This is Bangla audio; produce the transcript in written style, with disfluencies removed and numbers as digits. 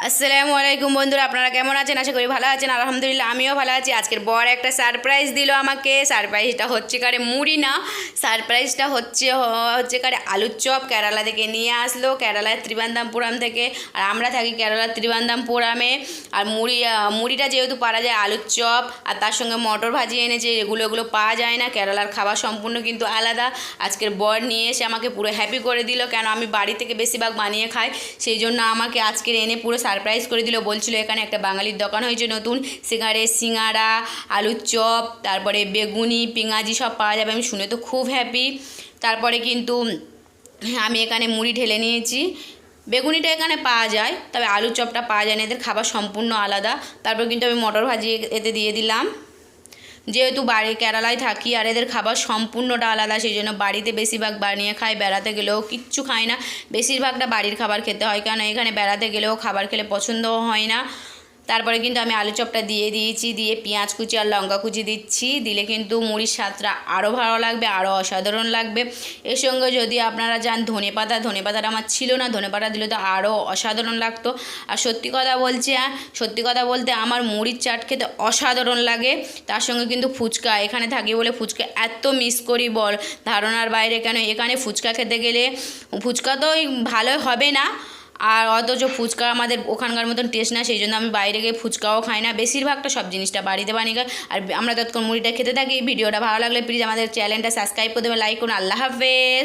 আসসালামু আলাইকুম বন্ধুরা, আপনারা কেমন আছেন? আশা করি ভালো আছেন। আলহামদুলিল্লাহ আমিও ভালো আছি। আজকের বর একটা সারপ্রাইজ দিল আমাকে। সারপ্রাইজটা হচ্ছে কারে মুড়ি না, সারপ্রাইজটা হচ্ছে কারে আলুর চপ। কেরালা থেকে নিয়ে আসলো, কেরালার ত্রিবান্দামপুরাম থেকে। আর আমরা থাকি কেরালার ত্রিবান্দামপুরামে। আর মুড়িটা যেহেতু পাওয়া যায়, আলুর চপ আর তার সঙ্গে মটর ভাজি এনেছে। এগুলো পাওয়া যায় না। কেরালার খাবার সম্পূর্ণ কিন্তু আলাদা। আজকের বর নিয়ে এসে আমাকে পুরো হ্যাপি করে দিল, কেন আমি বাড়ি থেকে বেশিরভাগ বানিয়ে খাই। সেই জন্য আমাকে আজকের এনে পুরো সারপ্রাইজ করে দিল। বলছিল এখানে একটা বাঙালির দোকান হয়েছে নতুন, সেখানে সিঙ্গাড়া, আলুর চপ, তারপরে বেগুনি, পেঁয়াজি সব পাওয়া যাবে। আমি শুনে তো খুব হ্যাপি। তারপরে কিন্তু আমি এখানে মুড়ি ঢেলে নিয়েছি। বেগুনিটা এখানে পাওয়া যায়, তবে আলুর চপটা পাওয়া যায় না। এদের খাবার সম্পূর্ণ আলাদা। তারপর কিন্তু আমি মটর ভাজি এতে দিয়ে দিলাম। যেহেতু বাড়ি কেরালায় থাকি আর এদের খাবার সম্পূর্ণটা আলাদা, সেই জন্য বাড়িতে বেশিরভাগ বানিয়ে খাই। বেড়াতে গেলেও কিচ্ছু খাই না, বেশিরভাগটা বাড়ির খাবার খেতে হয়, কারণ এখানে বেড়াতে গেলেও খাবার খেলে পছন্দও হয় না। তারপরে কিন্তু আমি আলু চপটা দিয়ে দিয়েছি, দিয়ে পেঁয়াজ কুচি আর লঙ্কা কুচি দিচ্ছি। দিলে কিন্তু মুড়ির স্বাদটা আরও ভালো লাগবে, আরও অসাধারণ লাগবে। এর সঙ্গে যদি আপনারা যান ধনেপাতাটা আমার ছিল না, ধনেপাতা দিলে তো আরও অসাধারণ লাগতো। আর সত্যি কথা বলতে আমার মুড়ির চাট খেতে অসাধারণ লাগে। তার সঙ্গে কিন্তু ফুচকা, এখানে থাকি বলে ফুচকা এত মিস করি বল ধারণার বাইরে। কেন এখানে ফুচকা খেতে গেলে ফুচকা তো ভালো হবে না, আর অথচ ফুচকা আমাদের ওখানকার মতন টেস্ট না। সেই জন্য আমি বাইরে গিয়ে ফুচকাও খাই না, বেশিরভাগটা সব জিনিসটা বাড়িতে বানিয়ে খাই। আর আমরা তৎক্ষণ মুড়িটা খেতে থাকি। ভিডিওটা ভালো লাগলে প্লিজ আমাদের চ্যানেলটা সাবস্ক্রাইব করে দেবেন, লাইক করুন। আল্লাহ হাফেজ।